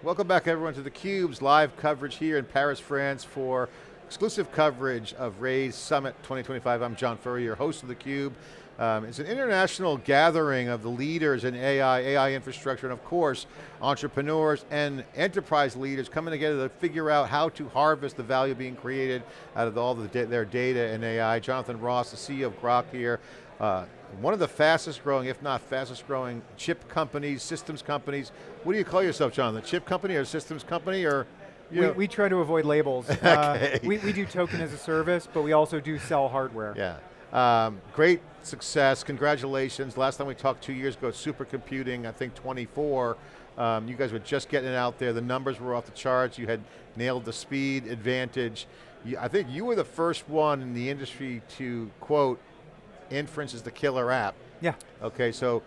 Welcome back everyone to theCUBE's live coverage here in Paris, France for exclusive coverage of Raise Summit 2025. I'm John Furrier, your host of theCUBE. It's an international gathering of the leaders in AI infrastructure, and of course, entrepreneurs and enterprise leaders coming together to figure out how to harvest the value being created out of all their data and AI. Jonathan Ross, the CEO of Groq here. One of the fastest growing, if not fastest growing, chip companies, systems companies. What do you call yourself, John? The chip company or systems company, or? We try to avoid labels. Okay. We do token as a service, but we also do sell hardware. Yeah, great success, congratulations. Last time we talked 2 years ago, supercomputing, I think 24. You guys were just getting it out there. The numbers were off the charts. You had nailed the speed advantage. I think you were the first one in the industry to quote, inference is the killer app. Yeah. Okay, so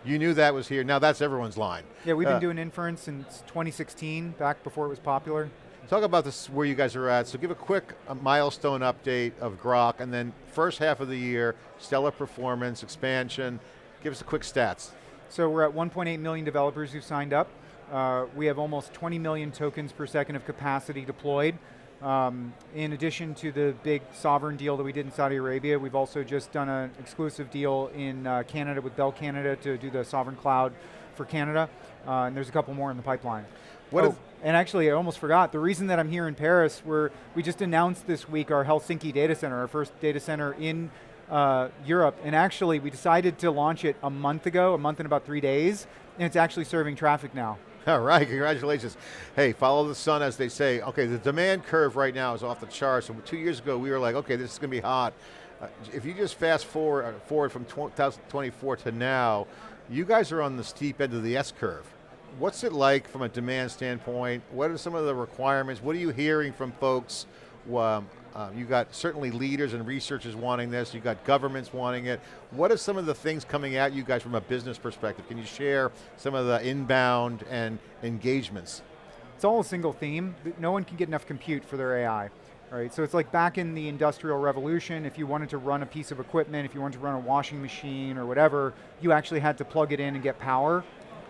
you knew that was here. Now that's everyone's line. Yeah, we've been doing inference since 2016, back before it was popular. Talk about this, where you guys are at. So give a quick milestone update of Groq, and then first half of the year, stellar performance, expansion. Give us a quick stats. So we're at 1.8 million developers who've signed up. We have almost 20 million tokens per second of capacity deployed. In addition to the big sovereign deal that we did in Saudi Arabia, we've also just done an exclusive deal in Canada with Bell Canada to do the sovereign cloud for Canada, and there's a couple more in the pipeline. And actually, I almost forgot, the reason that I'm here in Paris, we just announced this week our Helsinki data center, our first data center in Europe, and actually we decided to launch it a month ago, a month and about 3 days, and it's actually serving traffic now. All right, congratulations. Hey, follow the sun, as they say. Okay, the demand curve right now is off the charts. So 2 years ago, we were like, okay, this is going to be hot. If you just fast forward from 2024 to now, you guys are on the steep end of the S curve. What's it like from a demand standpoint? What are some of the requirements? What are you hearing from folks? You got certainly leaders and researchers wanting this, you got governments wanting it. What are some of the things coming at you guys from a business perspective? Can you share some of the inbound and engagements? It's all a single theme. No one can get enough compute for their AI. Right? So it's like back in the Industrial Revolution, if you wanted to run a piece of equipment, if you wanted to run a washing machine or whatever, you actually had to plug it in and get power.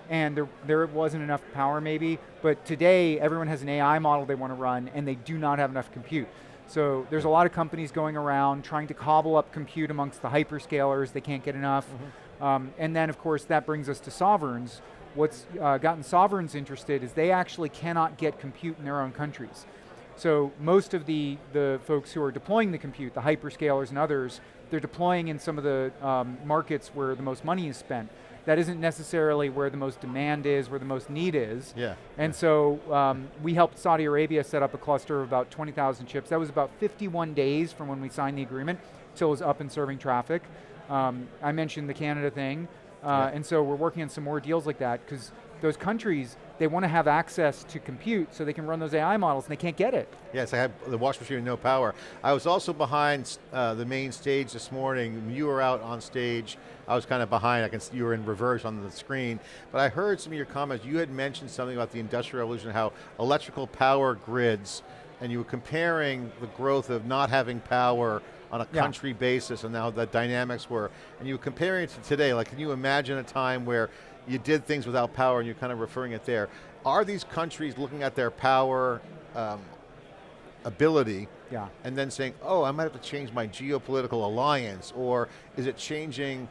And there wasn't enough power maybe, but today everyone has an AI model they want to run and they do not have enough compute. So there's a lot of companies going around trying to cobble up compute amongst the hyperscalers, they can't get enough. And then of course that brings us to sovereigns. What's gotten sovereigns interested is they actually cannot get compute in their own countries. So most of the folks who are deploying the compute, the hyperscalers and others, they're deploying in some of the markets where the most money is spent. That isn't necessarily where the most demand is, where the most need is. Yeah. And so we helped Saudi Arabia set up a cluster of about 20,000 chips. That was about 51 days from when we signed the agreement till it was up and serving traffic. I mentioned the Canada thing, and so we're working on some more deals like that, because those countries, they want to have access to compute so they can run those AI models and they can't get it. Yes, I had the wash machine with no power. I was also behind the main stage this morning. You were out on stage. I was kind of behind. I can see you were in reverse on the screen. But I heard some of your comments. You had mentioned something about the Industrial Revolution, how electrical power grids, and you were comparing the growth of not having power on a country basis and how the dynamics were. And you were comparing it to today. Like, can you imagine a time where you did things without power, and you're kind of referring it there. Are these countries looking at their power ability and then saying, oh, I might have to change my geopolitical alliance, or is it changing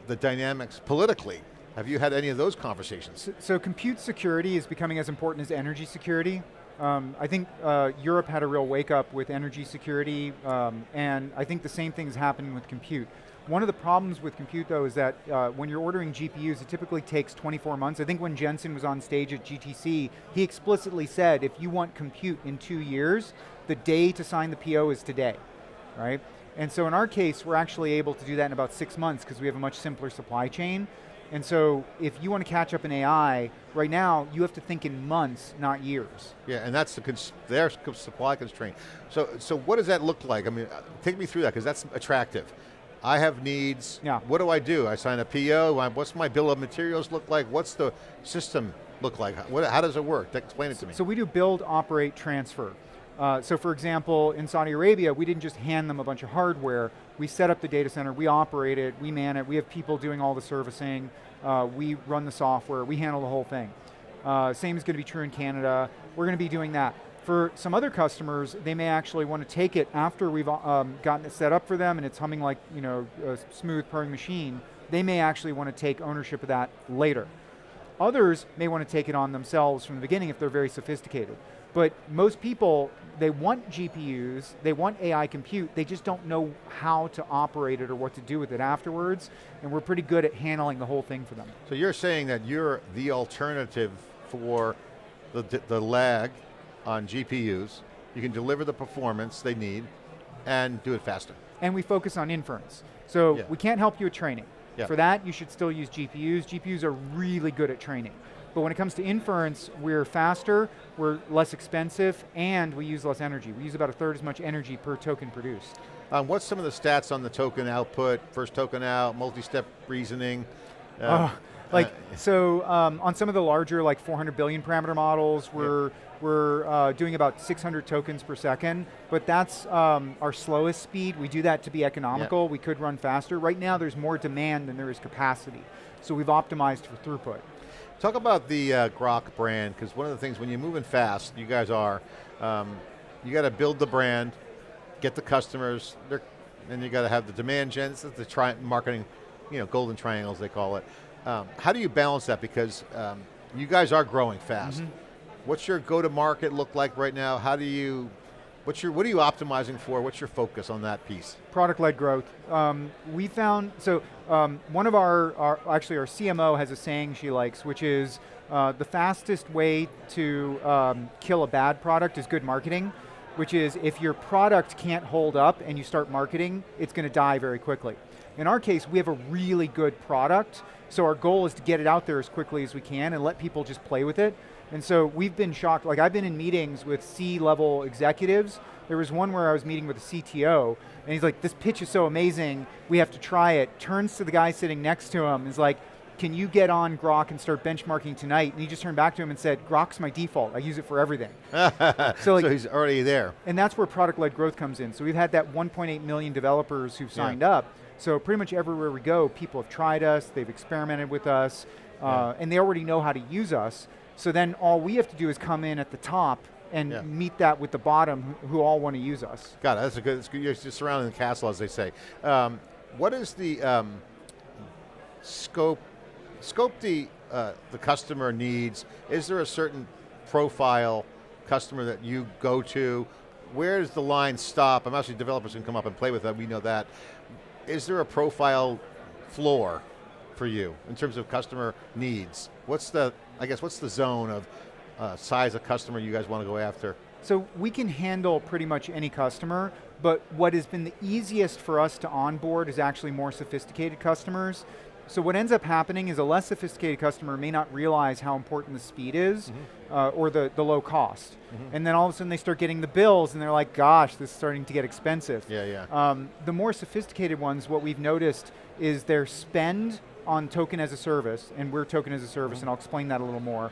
the dynamics politically? Have you had any of those conversations? So compute security is becoming as important as energy security. I think Europe had a real wake up with energy security, and I think the same thing is happening with compute. One of the problems with compute though is that when you're ordering GPUs, it typically takes 24 months. I think when Jensen was on stage at GTC, he explicitly said, if you want compute in 2 years, the day to sign the PO is today, right? And so in our case, we're actually able to do that in about 6 months because we have a much simpler supply chain. And so if you want to catch up in AI, right now, you have to think in months, not years. Yeah, and that's their supply constraint. So what does that look like? I mean, take me through that, because that's attractive. I have needs, what do? I sign a PO, what's my bill of materials look like? What's the system look like? How does it work? Explain it to me. So we do build, operate, transfer. So for example, in Saudi Arabia, we didn't just hand them a bunch of hardware. We set up the data center, we operate it, we man it, we have people doing all the servicing, we run the software, we handle the whole thing. Same is going to be true in Canada. We're going to be doing that. For some other customers, they may actually want to take it after we've gotten it set up for them and it's humming like a smooth purring machine. They may actually want to take ownership of that later. Others may want to take it on themselves from the beginning if they're very sophisticated. But most people, they want GPUs, they want AI compute, they just don't know how to operate it or what to do with it afterwards, and we're pretty good at handling the whole thing for them. So you're saying that you're the alternative for the lag on GPUs, you can deliver the performance they need, and do it faster. And we focus on inference. So we can't help you with training. For that, you should still use GPUs. GPUs are really good at training. But when it comes to inference, we're faster, we're less expensive, and we use less energy. We use about 1/3 as much energy per token produced. What's some of the stats on the token output, first token out, multi-step reasoning? On some of the larger, like 400 billion parameter models, we're doing about 600 tokens per second, but that's our slowest speed. We do that to be economical. We could run faster. Right now there's more demand than there is capacity. So we've optimized for throughput. Talk about the Groq brand, because one of the things when you're moving fast, you guys are, you got to build the brand, get the customers, and you got to have the demand gen, this is the marketing, golden triangles they call it. How do you balance that? Because you guys are growing fast. What's your go-to-market look like right now? What are you optimizing for? What's your focus on that piece? Product-led growth. We found, one of our CMO has a saying she likes, which is the fastest way to kill a bad product is good marketing, which is if your product can't hold up and you start marketing, it's going to die very quickly. In our case, we have a really good product, so our goal is to get it out there as quickly as we can and let people just play with it. And so we've been shocked, like I've been in meetings with C-level executives. There was one where I was meeting with a CTO, and he's like, this pitch is so amazing, we have to try it. Turns to the guy sitting next to him, and is like, can you get on Groq and start benchmarking tonight? And he just turned back to him and said, Grok's my default, I use it for everything. So he's already there. And that's where product-led growth comes in. So we've had that 1.8 million developers who've signed up. So pretty much everywhere we go, people have tried us, they've experimented with us, and they already know how to use us. So then all we have to do is come in at the top and meet that with the bottom who all want to use us. Got it, that's good. You're just surrounding the castle, as they say. What is the scope the customer needs? Is there a certain profile customer that you go to? Where does the line stop? I'm actually, developers can come up and play with that, we know that. Is there a profile floor for you in terms of customer needs? What's the zone of size of customer you guys want to go after? So we can handle pretty much any customer, but what has been the easiest for us to onboard is actually more sophisticated customers. So what ends up happening is a less sophisticated customer may not realize how important the speed is, or the low cost. And then all of a sudden they start getting the bills and they're like, gosh, this is starting to get expensive. The more sophisticated ones, what we've noticed is their spend on token as a service, and we're token as a service, and I'll explain that a little more,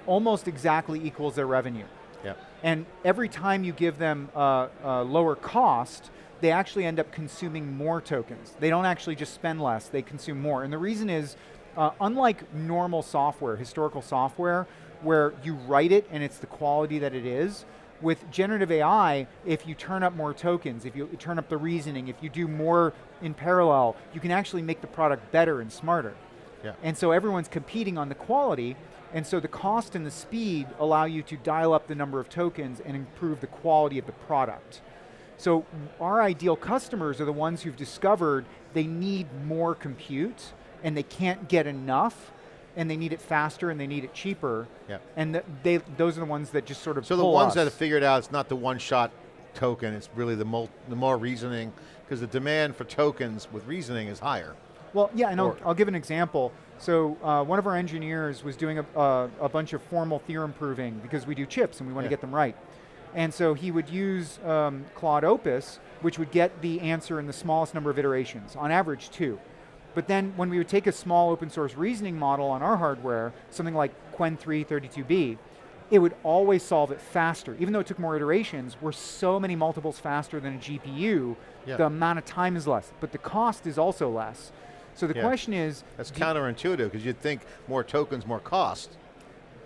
almost exactly equals their revenue. And every time you give them a lower cost, they actually end up consuming more tokens. They don't actually just spend less, they consume more. And the reason is, unlike normal software, historical software, where you write it and it's the quality that it is, with generative AI, if you turn up more tokens, if you turn up the reasoning, if you do more in parallel, you can actually make the product better and smarter. And so everyone's competing on the quality, and so the cost and the speed allow you to dial up the number of tokens and improve the quality of the product. So our ideal customers are the ones who've discovered they need more compute and they can't get enough, and they need it faster and they need it cheaper. And those are the ones that just sort of pull us. So the ones that have figured out it's not the one-shot token, it's really the more reasoning, because the demand for tokens with reasoning is higher. Well, yeah, and I'll give an example. So one of our engineers was doing a bunch of formal theorem proving because we do chips and we want to get them right. And so he would use Claude Opus, which would get the answer in the smallest number of iterations, on average 2. But then when we would take a small open source reasoning model on our hardware, something like Qwen3 32B, it would always solve it faster. Even though it took more iterations, we're so many multiples faster than a GPU, the amount of time is less, but the cost is also less. So the question is— That's counterintuitive, because you'd think more tokens, more cost.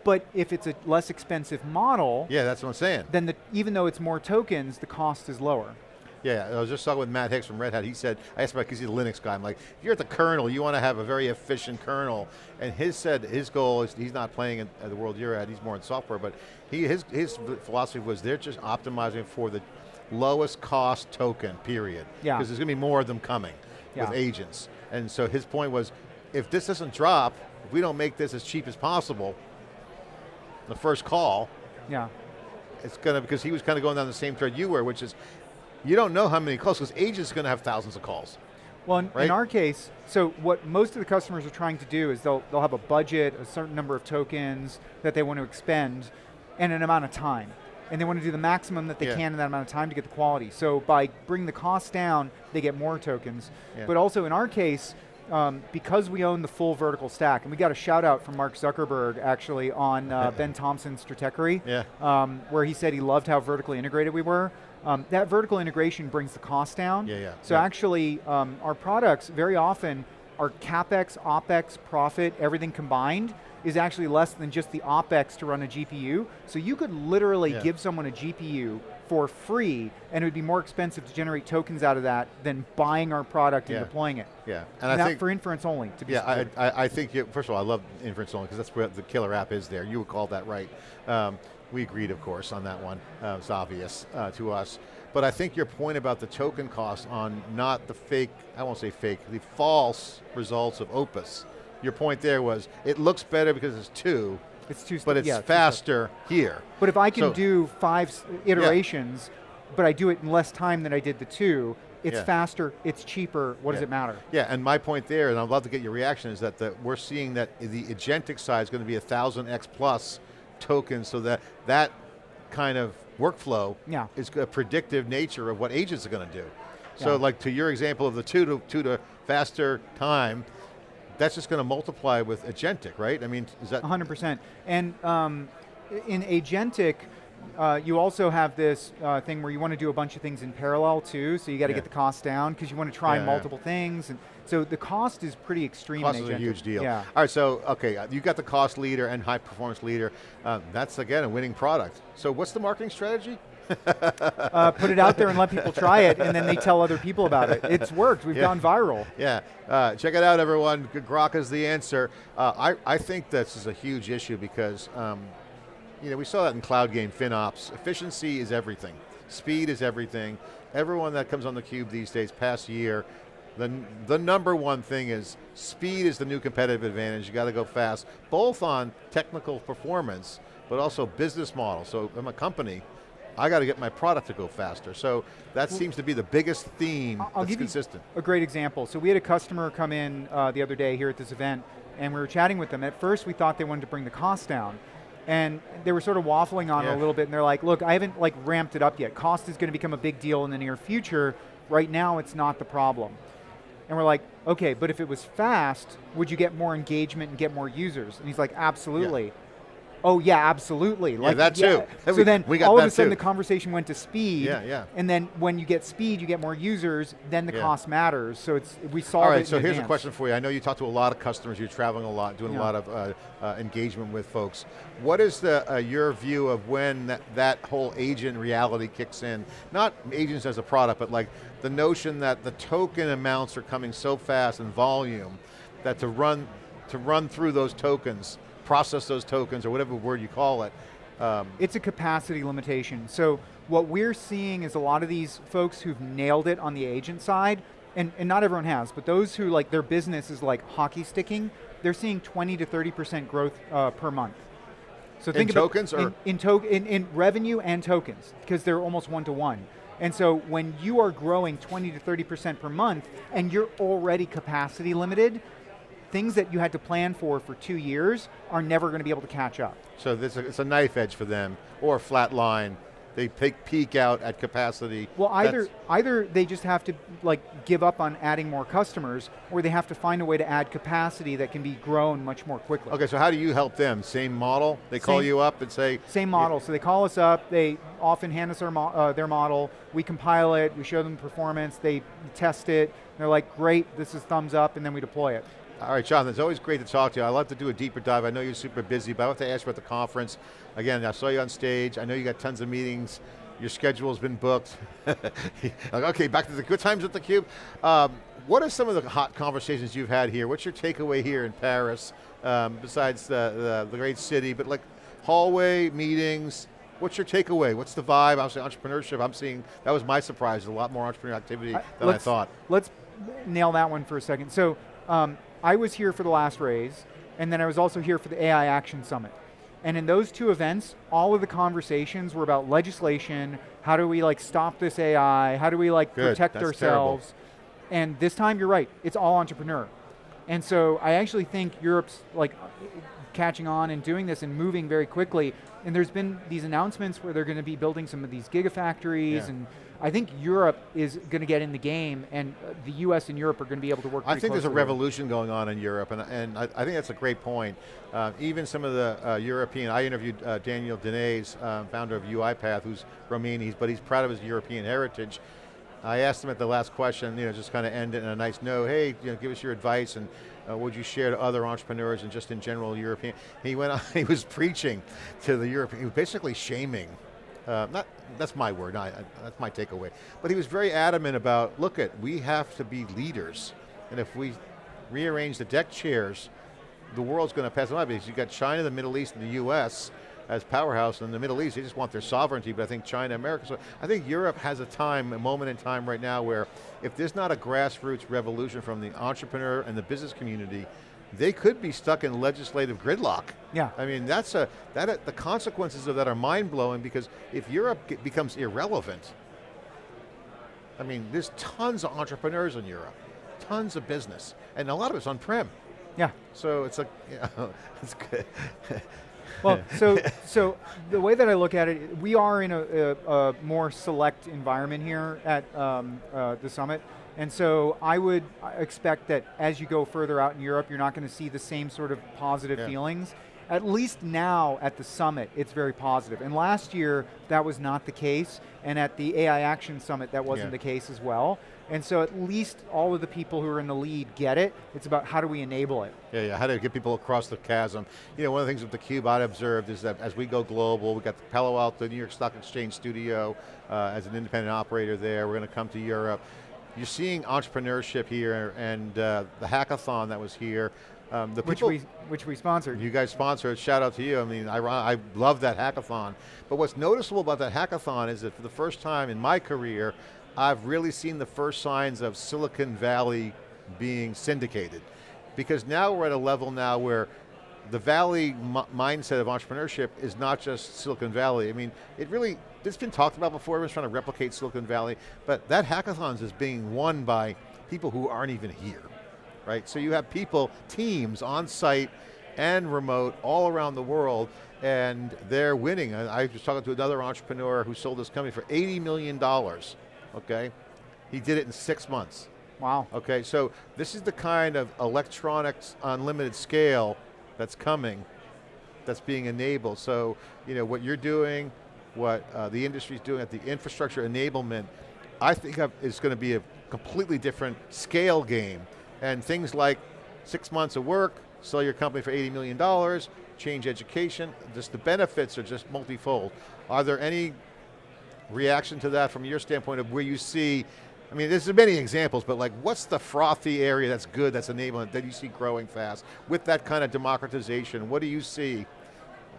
But if it's a less expensive model, yeah, that's what I'm saying. then even though it's more tokens, the cost is lower. Yeah, I was just talking with Matt Hicks from Red Hat. He said, I asked about, because he's a Linux guy, I'm like, if you're at the kernel, you want to have a very efficient kernel. And his goal is, he's not playing in the world you're at, he's more in software, but his philosophy was they're just optimizing for the lowest cost token, period. Yeah. Because there's going to be more of them coming with agents. And so his point was, if this doesn't drop, if we don't make this as cheap as possible, the first call, it's going to, because he was kind of going down the same thread you were, which is, you don't know how many calls, because agents are going to have thousands of calls. Well, in our case, so what most of the customers are trying to do is they'll have a budget, a certain number of tokens that they want to expend, and an amount of time. And they want to do the maximum that they can in that amount of time to get the quality. So by bringing the cost down, they get more tokens. But also in our case, because we own the full vertical stack, and we got a shout out from Mark Zuckerberg actually on Ben Thompson's Stratechery, where he said he loved how vertically integrated we were. That vertical integration brings the cost down. So actually, our products very often are CapEx, OpEx, profit, everything combined is actually less than just the OpEx to run a GPU. So you could literally give someone a GPU for free, and it would be more expensive to generate tokens out of that than buying our product and deploying it. And I think for inference only, to be I think, first of all, I love inference only, because that's where the killer app is there. You would call that right. We agreed, of course, on that one. It's obvious to us. But I think your point about the token cost on not the fake, I won't say fake, the false results of Opus. Your point there was, it looks better because it's two, but it's faster here. But if I can do 5 iterations, but I do it in less time than I did the 2, it's faster, it's cheaper, what does it matter? Yeah, and my point there, and I'd love to get your reaction, is that we're seeing that the agentic side is going to be 1,000x plus tokens, so that kind of workflow is a predictive nature of what agents are going to do. So like to your example of the 2 to faster time, that's just going to multiply with agentic, right? I mean, is that? 100%. And in agentic, you also have this thing where you want to do a bunch of things in parallel too, so you got to get the cost down because you want to try multiple things. And so the cost is pretty extreme. Cost in is agentic. a huge deal. Yeah. All right, so, okay, you got the cost leader and high performance leader. That's, again, a winning product. So what's the marketing strategy? Put it out there and let people try it, and then they tell other people about it. It's worked, we've gone viral. Check it out, everyone. Grok is the answer. I think this is a huge issue because we saw that in cloud game FinOps. Efficiency is everything. Speed is everything. Everyone that comes on theCUBE these days, past year, the number one thing is speed is the new competitive advantage. You got to go fast, both on technical performance, but also business model. So I'm a company, I got to get my product to go faster. So that seems to be the biggest theme that's consistent. A great example. So we had a customer come in the other day here at this event, and we were chatting with them. At first we thought they wanted to bring the cost down. And they were sort of waffling on it a little bit, and they're like, look, I haven't ramped it up yet. Cost is going to become a big deal in the near future. Right now it's not the problem. And we're like, okay, but if it was fast, would you get more engagement and get more users? And he's like, absolutely. Oh yeah, absolutely. That too. So then all of a sudden the conversation went to speed. And then when you get speed, you get more users, then the cost matters. So we solve it. All right, so here's a question for you. I know you talk to a lot of customers, you're traveling a lot, doing a lot of engagement with folks. What is your view of when that whole agent reality kicks in? Not agents as a product, but like the notion that the token amounts are coming so fast in volume that to run through those tokens, process those tokens, or whatever word you call it. It's a capacity limitation. So what we're seeing is a lot of these folks who've nailed it on the agent side, and not everyone has, but those who their business is like hockey sticking, they're seeing 20 to 30% growth per month. So think in tokens or? In revenue and tokens, because they're almost 1-to-1. And so when you are growing 20 to 30% per month, and you're already capacity limited, things that you had to plan for 2 years are never going to be able to catch up. So it's a knife edge for them, or a flat line. They peak out at capacity. Well, either they just have to give up on adding more customers, or they have to find a way to add capacity that can be grown much more quickly. Okay, so how do you help them? Same model? They call you up and say? Same model, so they call us up, they often hand us their model, we compile it, we show them performance, they test it, they're like, great, this is thumbs up, and then we deploy it. All right, Jonathan, it's always great to talk to you. I'd love to do a deeper dive. I know you're super busy, but I want to ask you about the conference. Again, I saw you on stage. I know you got tons of meetings. Your schedule's been booked. Okay, back to the good times at theCUBE. What are some of the hot conversations you've had here? What's your takeaway here in Paris, besides the great city, but like hallway, meetings, what's your takeaway? What's the vibe? Obviously entrepreneurship, I'm seeing, that was my surprise, a lot more entrepreneurial activity than I thought. Let's nail that one for a second. So, I was here for the last raise, and then I was also here for the AI Action Summit. And in those two events, all of the conversations were about legislation, how do we like stop this AI, how do we like protect ourselves. Terrible. And this time, you're right, it's all entrepreneur. And so I actually think Europe's like catching on and doing this and moving very quickly. And there's been these announcements where they're going to be building some of these gigafactories, and I think Europe is going to get in the game, and the US and Europe are going to be able to work pretty I think there's a closely. revolution going on in Europe, and I think that's a great point. Even some of the European, I interviewed Daniel Dinez, founder of UiPath, who's Romanian, but he's proud of his European heritage. I asked him at the last question, just kind of end it in a nice note, hey, give us your advice, and would you share to other entrepreneurs and just in general European? He went on, he was preaching to the European, he was basically shaming, that's my word, that's my takeaway. But he was very adamant about, we have to be leaders, and if we rearrange the deck chairs, the world's going to pass them by, because you've got China, the Middle East, and the US as powerhouse, and the Middle East, they just want their sovereignty, but I think China, America, so I think Europe has a moment in time right now where if there's not a grassroots revolution from the entrepreneur and the business community, they could be stuck in legislative gridlock. Yeah. I mean, the consequences of that are mind-blowing, because if Europe becomes irrelevant, I mean, there's tons of entrepreneurs in Europe, tons of business, and a lot of it's on-prem. Yeah. So it's like, it's good. Well, so the way that I look at it, we are in a more select environment here at the summit. And so I would expect that as you go further out in Europe, you're not going to see the same sort of positive feelings. At least now at the summit, it's very positive. And last year, that was not the case. And at the AI Action Summit, that wasn't the case as well. And so at least all of the people who are in the lead get it. It's about how do we enable it. Yeah, how to get people across the chasm. One of the things with theCUBE I observed is that as we go global, we got the Palo Alto, New York Stock Exchange studio as an independent operator there. We're going to come to Europe. You're seeing entrepreneurship here, and the hackathon that was here. Which we sponsored. You guys sponsored, shout out to you. I mean, I love that hackathon. But what's noticeable about that hackathon is that for the first time in my career, I've really seen the first signs of Silicon Valley being syndicated. Because now we're at a level now where the Valley mindset of entrepreneurship is not just Silicon Valley. I mean, it's been talked about before, everyone's trying to replicate Silicon Valley, but that hackathons is being won by people who aren't even here, right? So you have teams on site and remote all around the world, and they're winning. I was talking to another entrepreneur who sold this company for $80 million, okay? He did it in 6 months. Wow. Okay, so this is the kind of electronics unlimited scale that's coming, that's being enabled. So, what you're doing, what the industry's doing at the infrastructure enablement, I think is going to be a completely different scale game. And things like 6 months of work, sell your company for $80 million, change education, just the benefits are just multifold. Are there any reaction to that from your standpoint of where you see, I mean, there's many examples, but like what's the frothy area that's good, that's enabling, that you see growing fast? With that kind of democratization, what do you see,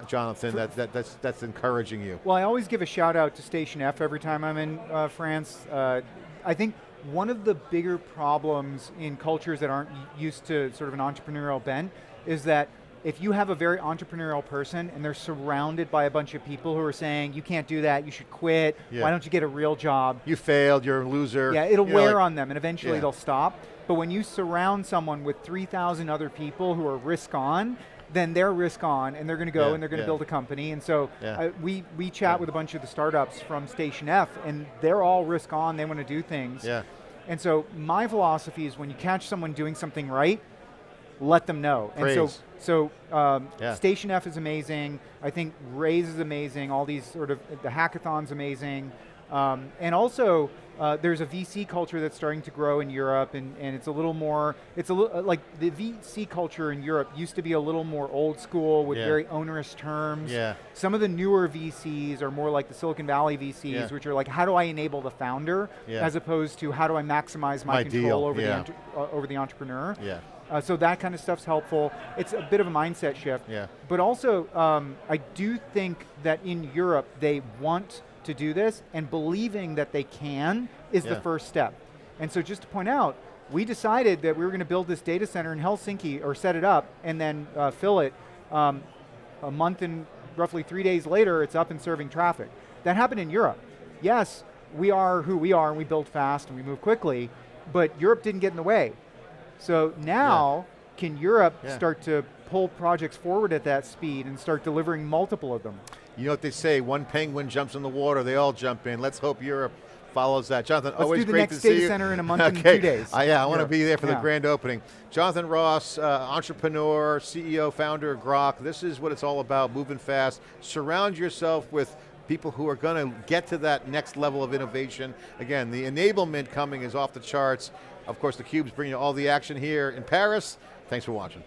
Jonathan, that's encouraging you? Well, I always give a shout out to Station F every time I'm in France. I think one of the bigger problems in cultures that aren't used to sort of an entrepreneurial bent is that if you have a very entrepreneurial person and they're surrounded by a bunch of people who are saying, you can't do that, you should quit, why don't you get a real job? You failed, you're a loser. Yeah, it'll wear on them and eventually they'll stop. But when you surround someone with 3,000 other people who are risk on, then they're risk on and they're going to go and they're going to build a company. And so we chat with a bunch of the startups from Station F and they're all risk on, they want to do things. Yeah. And so my philosophy is when you catch someone doing something right, let them know. Praise. And so Station F is amazing. I think Raise is amazing. All these sort of, the hackathon's amazing. And also, there's a VC culture that's starting to grow in Europe, and it's a little more, like the VC culture in Europe used to be a little more old school with very onerous terms. Some of the newer VCs are more like the Silicon Valley VCs, which are like, how do I enable the founder, as opposed to how do I maximize my control over, over the entrepreneur. So that kind of stuff's helpful. It's a bit of a mindset shift. But also, I do think that in Europe, they want to do this, and believing that they can is the first step. And so just to point out, we decided that we were going to build this data center in Helsinki, or set it up, and then fill it. A month and roughly 3 days later, it's up and serving traffic. That happened in Europe. Yes, we are who we are, and we build fast, and we move quickly, but Europe didn't get in the way. So now, can Europe start to pull projects forward at that speed and start delivering multiple of them? You know what they say, one penguin jumps in the water, they all jump in. Let's hope Europe follows that. Jonathan, always great to see you. Let's do the next data center in a month and 2 days. I want to be there for the grand opening. Jonathan Ross, entrepreneur, CEO, founder of Groq. This is what it's all about, moving fast. Surround yourself with people who are going to get to that next level of innovation. Again, the enablement coming is off the charts. Of course, theCUBE's bringing you all the action here in Paris. Thanks for watching.